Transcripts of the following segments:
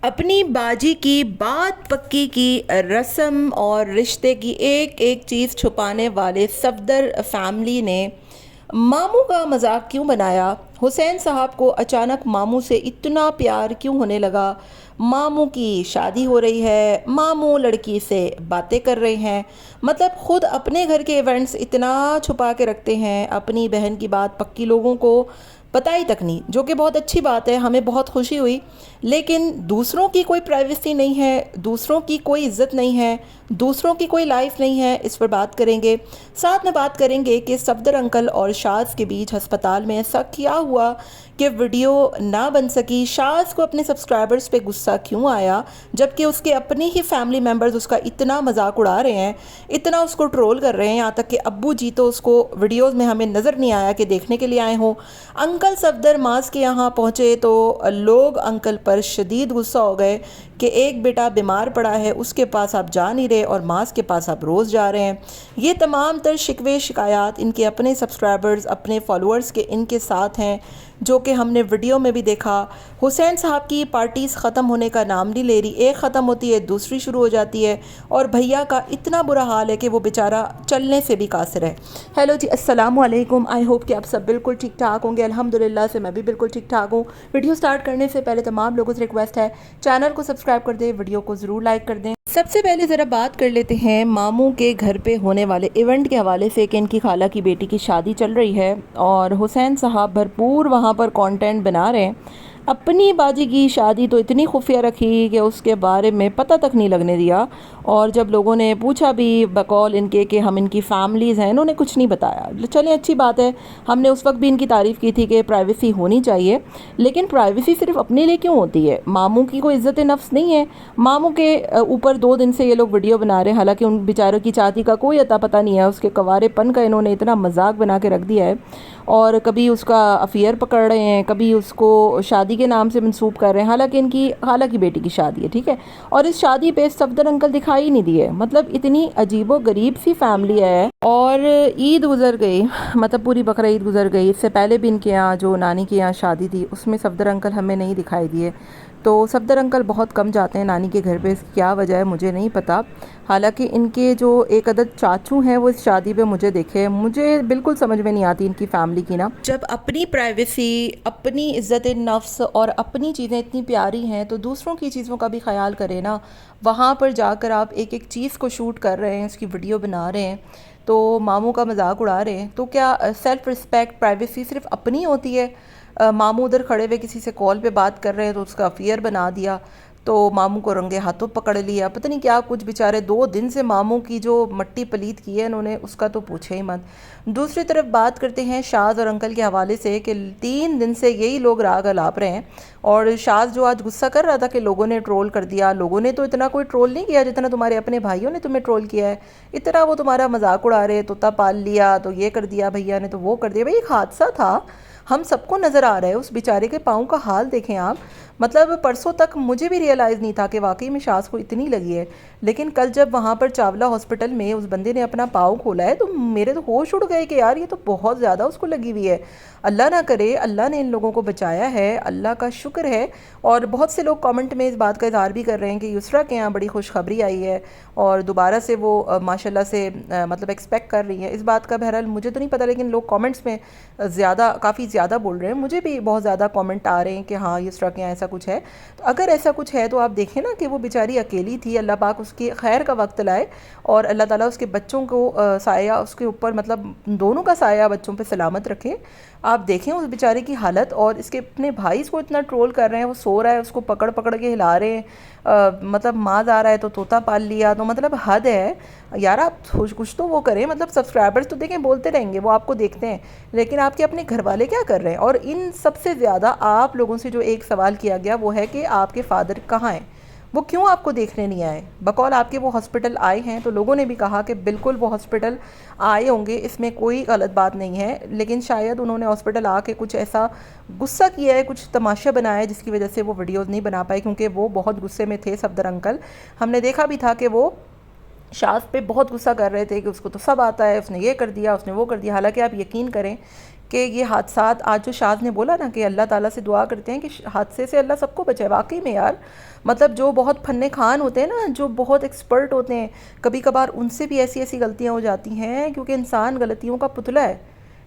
अपनी बाजी की बात पक्की की रस्म और रिश्ते की एक एक चीज़ छुपाने वाले सफदर फैमिली ने मामू का मजाक क्यों बनाया। हुसैन साहब को अचानक मामू से इतना प्यार क्यों होने लगा। मामू की शादी हो रही है, मामू लड़की से बातें कर रहे हैं, मतलब खुद अपने घर के इवेंट्स इतना छुपा के रखते हैं, अपनी बहन की बात पक्की लोगों को पता ही तक नहीं, जो कि बहुत अच्छी बात है, हमें बहुत खुशी हुई। लेकिन दूसरों की कोई प्राइवेसी नहीं है, दूसरों की कोई इज़्ज़त नहीं है, दूसरों की कोई लाइफ नहीं है, इस पर बात करेंगे। साथ में बात करेंगे कि सफदर अंकल और शाज़ के बीच अस्पताल में ऐसा क्या हुआ कि वीडियो ना बन सकी। शाज़ को अपने सब्सक्राइबर्स पे गुस्सा क्यों आया, जबकि उसके अपने ही फैमिली मेम्बर्स उसका इतना मजाक उड़ा रहे हैं, इतना उसको ट्रोल कर रहे हैं, यहाँ तक कि अब्बू जी तो उसको वीडियोज़ में हमें नज़र नहीं आया कि देखने के लिए आए हों। अंकल सफदर मास के यहाँ पहुँचे तो लोग अंकल पर शदीद गुस्सा हो गए कि एक बेटा बीमार पड़ा है, उसके पास आप जा नहीं रहे और मास के पास आप रोज़ जा रहे हैं। ये तमाम तर शिकवे शिकायत इनके अपने सब्सक्राइबर्स, अपने फॉलोअर्स के इनके साथ हैं, जो कि हमने वीडियो में भी देखा। हुसैन साहब की पार्टीज़ ख़त्म होने का नाम नहीं ले रही, एक ख़त्म होती है दूसरी शुरू हो जाती है, और भैया का इतना बुरा हाल है कि वो बेचारा चलने से भी कासिर है। हेलो जी, अस्सलामु अलैकुम। आई होप कि आप सब बिल्कुल ठीक ठाक होंगे। अल्हम्दुलिल्लाह से मैं भी बिल्कुल ठीक ठाक हूँ। वीडियो स्टार्ट करने से पहले तमाम लोगों से रिक्वेस्ट है, चैनल को सब्सक्राइब कर दें, वीडियो को ज़रूर लाइक कर दें। सबसे पहले ज़रा बात कर लेते हैं मामू के घर पे होने वाले इवेंट के हवाले से कि इनकी खाला की बेटी की शादी चल रही है और हुसैन साहब भरपूर वहाँ पर कंटेंट बना रहे हैं। अपनी बाजी की शादी तो इतनी खुफिया रखी कि उसके बारे में पता तक नहीं लगने दिया, और जब लोगों ने पूछा भी बकौल इनके कि हम इनकी फैमिलीज़ हैं, इन्होंने कुछ नहीं बताया। चलें, अच्छी बात है, हमने उस वक्त भी इनकी तारीफ़ की थी कि प्राइवेसी होनी चाहिए, लेकिन प्राइवेसी सिर्फ अपने लिए क्यों होती है। मामू की कोई इज़्ज़त नफ्स नहीं है। मामू के ऊपर 2 दिन से ये लोग वीडियो बना रहे हैं, हालांकि उन बेचारों की चाची का कोई अता पता नहीं है, उसके कवारेपन का इन्होंने इतना मजाक बना के रख दिया है, और कभी उसका अफेयर पकड़ रहे हैं, कभी उसको शादी के नाम से मंसूब कर रहे हैं, हालांकि इनकी खाला की बेटी की शादी है, ठीक है। और इस शादी पे सफदर अंकल दिखाई नहीं दिए, मतलब इतनी अजीबो गरीब सी फैमिली है। और ईद गुजर गई, मतलब पूरी बकरा ईद गुजर गई, इससे पहले भी इनके यहाँ जो नानी के यहाँ शादी थी उसमें सफदर अंकल हमें नहीं दिखाई दिए। तो सफदर अंकल बहुत कम जाते हैं नानी के घर पे, इसकी क्या वजह है मुझे नहीं पता। हालांकि इनके जो एक अदद चाचू हैं वो इस शादी पे मुझे दिखे, मुझे बिल्कुल समझ में नहीं आती इनकी फैमिली की ना। जब अपनी प्राइवेसी, अपनी इज़्ज़त नफ्स और अपनी चीज़ें इतनी प्यारी हैं तो दूसरों की चीज़ों का भी ख्याल करें ना। वहाँ पर जाकर आप एक एक चीज़ को शूट कर रहे हैं, उसकी वीडियो बना रहे हैं, तो मामू का मजाक उड़ा रहे हैं, तो क्या सेल्फ़ रिस्पेक्ट, प्राइवेसी सिर्फ अपनी होती है। मामू उधर खड़े हुए किसी से कॉल पे बात कर रहे हैं तो उसका अफेयर बना दिया, तो मामू को रंगे हाथों पकड़ लिया, पता नहीं क्या कुछ। बेचारे 2 दिन से मामू की जो मट्टी पलीत की है इन्होंने, उसका तो पूछे ही मत। दूसरी तरफ बात करते हैं शाज़ और अंकल के हवाले से कि 3 दिन से यही लोग राग अलाप रहे हैं, और शाज़ जो आज गुस्सा कर रहा था कि लोगों ने ट्रोल कर दिया, लोगों ने तो इतना कोई ट्रोल नहीं किया जितना तुम्हारे अपने भाइयों ने तुम्हें ट्रोल किया है। इतना वो तुम्हारा मजाक उड़ा रहे, तोता पाल लिया, तो ये कर दिया भैया ने, तो वो कर दिया। भाई एक हादसा था, हम सबको नज़र आ रहा है, उस बेचारे के पाँव का हाल देखें आप। मतलब परसों तक मुझे भी रियलाइज़ नहीं था कि वाकई में शाज़ को इतनी लगी है, लेकिन कल जब वहाँ पर चावला हॉस्पिटल में उस बंदे ने अपना पाँव खोला है तो मेरे तो होश उड़ गए कि यार ये तो बहुत ज़्यादा उसको लगी हुई है। अल्लाह ना करे, अल्लाह ने इन लोगों को बचाया है, अल्लाह का शुक्र है। और बहुत से लोग कमेंट में इस बात का इज़हार भी कर रहे हैं कि युसरा के यहाँ बड़ी खुशखबरी आई है और दोबारा से वो माशाल्लाह से मतलब एक्सपेक्ट कर रही है। इस बात का बहरहाल मुझे तो नहीं पता, लेकिन लोग कमेंट्स में काफ़ी ज़्यादा बोल रहे हैं, मुझे भी बहुत ज़्यादा कमेंट आ रहे हैं कि हाँ युसरा के यहाँ ऐसा कुछ है। तो अगर ऐसा कुछ है तो आप देखें ना कि वो बेचारी अकेली थी, अल्लाह पाक उसकी खैर का वक्त लाए और अल्लाह ताला उसके बच्चों को साया उसके ऊपर, मतलब दोनों का साया बच्चों पे सलामत रखे। आप देखें उस बेचारे की हालत, और इसके अपने भाई इसको इतना ट्रोल कर रहे हैं, वो सो रहा है उसको पकड़ पकड़ के हिला रहे हैं, मतलब माँ आ रहा है तो तोता पाल लिया, तो मतलब हद है यार। आप कुछ तो वो करें, मतलब सब्सक्राइबर्स तो देखें बोलते रहेंगे, वो आपको देखते हैं, लेकिन आपके अपने घर वाले क्या कर रहे हैं। और इन सबसे ज़्यादा आप लोगों से जो एक सवाल किया गया वो है कि आपके फादर कहाँ हैं, वो क्यों आपको देखने नहीं आए। बकौल आपके वो हॉस्पिटल आए हैं, तो लोगों ने भी कहा कि बिल्कुल वो हॉस्पिटल आए होंगे, इसमें कोई गलत बात नहीं है, लेकिन शायद उन्होंने हॉस्पिटल आके कुछ ऐसा गुस्सा किया है, कुछ तमाशा बनाया है जिसकी वजह से वो वीडियोज़ नहीं बना पाए, क्योंकि वो बहुत गुस्से में थे सफदर अंकल। हमने देखा भी था कि वो शाज़ पे बहुत गुस्सा कर रहे थे कि उसको तो सब आता है, उसने ये कर दिया, उसने वो कर दिया। हालांकि आप यकीन करें کہ یہ حادثات آج جو شاذ نے بولا نا کہ اللہ تعالیٰ سے دعا کرتے ہیں کہ حادثے سے اللہ سب کو بچائے، واقعی میں یار مطلب جو بہت فن خان ہوتے ہیں نا، جو بہت ایکسپرٹ ہوتے ہیں، کبھی کبھار ان سے بھی ایسی ایسی غلطیاں ہو جاتی ہیں، کیونکہ انسان غلطیوں کا پتلا ہے،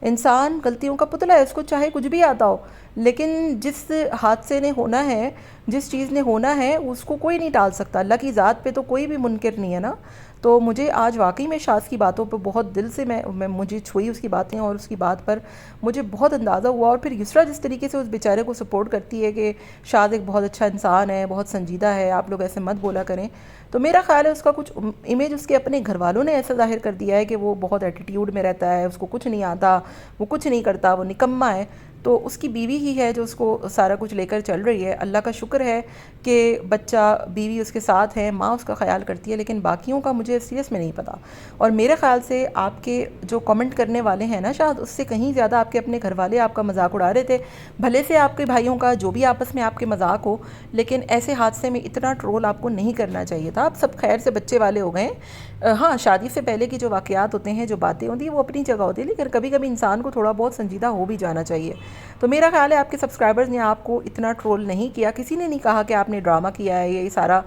انسان غلطیوں کا پتلا ہے، اس کو چاہے کچھ بھی آتا ہو، لیکن جس حادثے نے ہونا ہے، جس چیز نے ہونا ہے، اس کو کوئی نہیں ٹال سکتا، اللہ کی ذات پہ تو کوئی بھی منکر نہیں ہے نا۔ تو مجھے آج واقعی میں شاذ کی باتوں پہ بہت دل سے مجھے چھوئی اس کی باتیں، اور اس کی بات پر مجھے بہت اندازہ ہوا، اور پھر یسریٰ جس طریقے سے اس بیچارے کو سپورٹ کرتی ہے کہ شاذ ایک بہت اچھا انسان ہے، بہت سنجیدہ ہے، آپ لوگ ایسے مت بولا کریں، تو میرا خیال ہے اس کا کچھ امیج اس کے اپنے گھر والوں نے ایسا ظاہر کر دیا ہے کہ وہ بہت ایٹیٹیوڈ میں رہتا ہے، اس کو کچھ نہیں آتا، وہ کچھ نہیں کرتا، وہ نکما ہے۔ تو اس کی بیوی ہی ہے جو اس کو سارا کچھ لے کر چل رہی ہے۔ اللہ کا شکر ہے کہ بچہ بیوی اس کے ساتھ ہے، ماں اس کا خیال کرتی ہے، لیکن باقیوں کا مجھے سیریس میں نہیں پتہ۔ اور میرے خیال سے آپ کے جو کمنٹ کرنے والے ہیں نا شاید اس سے کہیں زیادہ آپ کے اپنے گھر والے آپ کا مذاق اڑا رہے تھے، بھلے سے آپ کے بھائیوں کا جو بھی آپس میں آپ کے مذاق ہو، لیکن ایسے حادثے میں اتنا ٹرول آپ کو نہیں کرنا چاہیے تھا۔ آپ سب خیر سے بچے والے ہو گئے ہیں۔ ہاں، شادی سے پہلے کی جو واقعات ہوتے ہیں، جو باتیں ہوتی ہیں، وہ اپنی جگہ ہوتی ہیں، لیکن کبھی کبھی انسان کو تھوڑا بہت سنجیدہ ہو بھی جانا چاہیے۔ تو میرا خیال ہے آپ کے سبسکرائبرز نے آپ کو اتنا ٹرول نہیں کیا، کسی نے نہیں کہا کہ آپ نے ڈرامہ کیا ہے، یہ سارا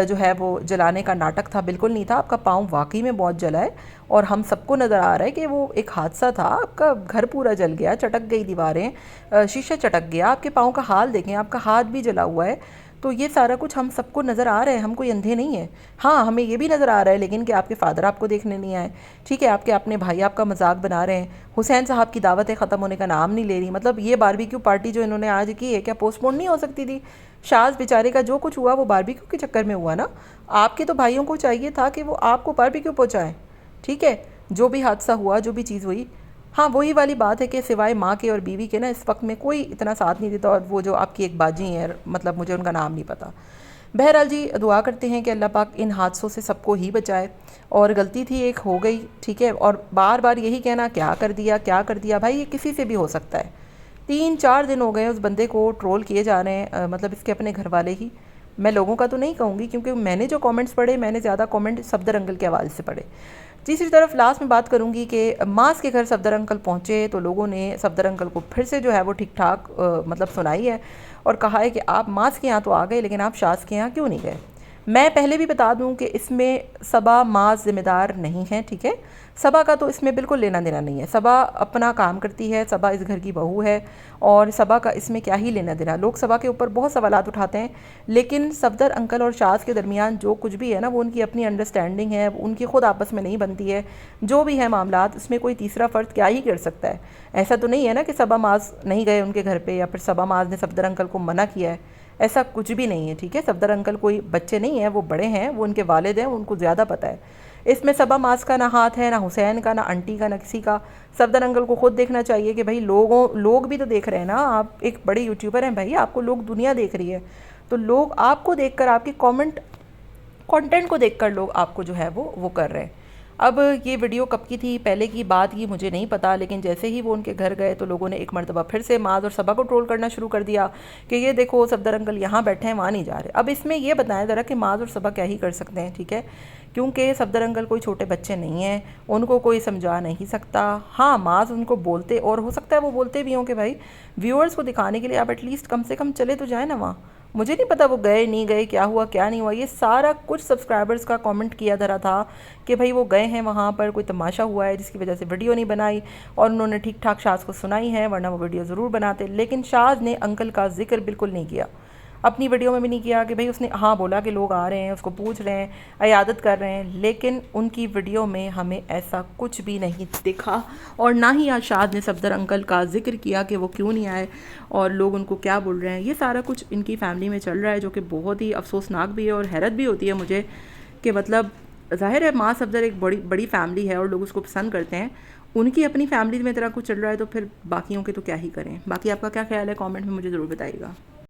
جو ہے وہ جلانے کا ناٹک تھا، بالکل نہیں تھا۔ آپ کا پاؤں واقعی میں بہت جلا ہے، اور ہم سب کو نظر آ رہا ہے کہ وہ ایک حادثہ تھا، آپ کا گھر پورا جل گیا، چٹک گئی دیواریں، شیشہ چٹک گیا، آپ کے پاؤں کا حال دیکھیں، آپ کا ہاتھ بھی جلا ہوا ہے۔ تو یہ سارا کچھ ہم سب کو نظر آ رہا ہے، ہم کوئی اندھے نہیں ہیں۔ ہاں، ہمیں یہ بھی نظر آ رہا ہے لیکن کہ آپ کے فادر آپ کو دیکھنے نہیں آئے، ٹھیک ہے، آپ کے اپنے بھائی آپ کا مذاق بنا رہے ہیں، حسین صاحب کی دعوتیں ختم ہونے کا نام نہیں لے رہی، مطلب یہ باربیکیو پارٹی جو انہوں نے آج کی ہے کیا پوسٹ پون نہیں ہو سکتی تھی؟ شاذ بیچارے کا جو کچھ ہوا وہ باربیکیو کے چکر میں ہوا نا۔ آپ کے تو بھائیوں کو چاہیے تھا کہ وہ آپ کو باربیکیو پہنچائیں، ٹھیک ہے، جو بھی حادثہ ہوا، جو بھی چیز ہوئی۔ ہاں، وہی والی بات ہے کہ سوائے ماں کے اور بیوی کے نا اس وقت میں کوئی اتنا ساتھ نہیں دیتا، اور وہ جو آپ کی ایک باجی ہیں، مطلب مجھے ان کا نام نہیں پتہ۔ بہرحال جی، دعا کرتے ہیں کہ اللہ پاک ان حادثوں سے سب کو ہی بچائے، اور غلطی تھی، ایک ہو گئی، ٹھیک ہے، اور بار بار یہی کہنا کیا کر دیا کیا کر دیا، بھائی یہ کسی سے بھی ہو سکتا ہے۔ 3-4 دن ہو گئے اس بندے کو ٹرول کیے جا رہے ہیں، مطلب اس کے اپنے گھر والے ہی، میں لوگوں کا تو نہیں کہوں گی کیونکہ میں نے جو کامنٹس پڑھے، میں نے زیادہ کامنٹ صفدر انکل کے حوالے سے پڑھے۔ تیسری طرف لاسٹ میں بات کروں گی کہ ماس کے گھر صفدر انکل پہنچے تو لوگوں نے صفدر انکل کو پھر سے جو ہے وہ ٹھیک ٹھاک مطلب سنائی ہے، اور کہا ہے کہ آپ ماس کے یہاں تو آ گئے لیکن آپ شاذ کے یہاں کیوں نہیں گئے۔ میں پہلے بھی بتا دوں کہ اس میں صبا ماس ذمہ دار نہیں ہیں، ٹھیک ہے، صبا کا تو اس میں بالکل لینا دینا نہیں ہے، صبا اپنا کام کرتی ہے، صبا اس گھر کی بہو ہے، اور صبا کا اس میں کیا ہی لینا دینا۔ لوگ صبا کے اوپر بہت سوالات اٹھاتے ہیں، لیکن صفدر انکل اور شاذ کے درمیان جو کچھ بھی ہے نا، وہ ان کی اپنی انڈرسٹینڈنگ ہے، ان کی خود آپس میں نہیں بنتی ہے، جو بھی ہے معاملات، اس میں کوئی تیسرا فرد کیا ہی کر سکتا ہے۔ ایسا تو نہیں ہے نا کہ صبا ماس نہیں گئے ان کے گھر پہ، یا پھر صبا ماس نے صفدر انکل کو منع کیا ہے، ایسا کچھ بھی نہیں ہے، ٹھیک ہے۔ صفدر انکل کوئی بچے نہیں ہیں، وہ بڑے ہیں، وہ ان کے والد ہیں، ان کو زیادہ پتہ ہے۔ اس میں صبا ماس کا نہ ہاتھ ہے، نہ حسین کا، نہ انٹی کا، نہ کسی کا۔ صفدر انکل کو خود دیکھنا چاہیے کہ بھائی لوگ بھی تو دیکھ رہے ہیں نا، آپ ایک بڑے یوٹیوبر ہیں بھائی، آپ کو لوگ دنیا دیکھ رہی ہے، تو لوگ آپ کو دیکھ کر، آپ کی کانٹینٹ کو دیکھ کر لوگ آپ کو جو ہے وہ کر رہے ہیں۔ اب یہ ویڈیو کب کی تھی، پہلے کی بات کی مجھے نہیں پتا، لیکن جیسے ہی وہ ان کے گھر گئے تو لوگوں نے ایک مرتبہ پھر سے ماز اور صبا کو ٹرول کرنا شروع کر دیا کہ یہ دیکھو صفدر انکل یہاں بیٹھے ہیں، وہاں نہیں جا رہے۔ اب اس میں یہ بتائیں ذرا کہ ماز اور صبا کیا ہی کر سکتے ہیں، ٹھیک ہے، کیونکہ صفدر انکل کوئی چھوٹے بچے نہیں ہیں، ان کو کوئی سمجھا نہیں سکتا۔ ہاں، ماز ان کو بولتے، اور ہو سکتا ہے وہ بولتے بھی ہوں کہ بھائی ویورز کو دکھانے کے لیے آپ ایٹ لیسٹ کم سے کم چلے تو جائیں نا وہاں۔ مجھے نہیں پتا وہ گئے نہیں گئے، کیا ہوا کیا نہیں ہوا، یہ سارا کچھ سبسکرائبرز کا کامنٹ کیا دھرا تھا کہ بھائی وہ گئے ہیں وہاں پر، کوئی تماشا ہوا ہے جس کی وجہ سے ویڈیو نہیں بنائی، اور انہوں نے ٹھیک ٹھاک شاذ کو سنائی ہے، ورنہ وہ ویڈیو ضرور بناتے۔ لیکن شاذ نے انکل کا ذکر بالکل نہیں کیا، اپنی ویڈیو میں بھی نہیں کیا کہ بھئی اس نے ہاں بولا کہ لوگ آ رہے ہیں، اس کو پوچھ رہے ہیں، عیادت کر رہے ہیں، لیکن ان کی ویڈیو میں ہمیں ایسا کچھ بھی نہیں دکھا، اور نہ ہی آج شاذ نے صفدر انکل کا ذکر کیا کہ وہ کیوں نہیں آئے اور لوگ ان کو کیا بول رہے ہیں۔ یہ سارا کچھ ان کی فیملی میں چل رہا ہے، جو کہ بہت ہی افسوسناک بھی ہے، اور حیرت بھی ہوتی ہے مجھے کہ مطلب ظاہر ہے ماں صفدر ایک بڑی فیملی ہے اور لوگ اس کو پسند کرتے ہیں، ان کی اپنی فیملی میں طرح کچھ چل رہا ہے تو پھر باقیوں کے تو کیا ہی کریں۔ باقی آپ کا کیا خیال ہے، کامنٹ میں مجھے ضرور بتائیے گا۔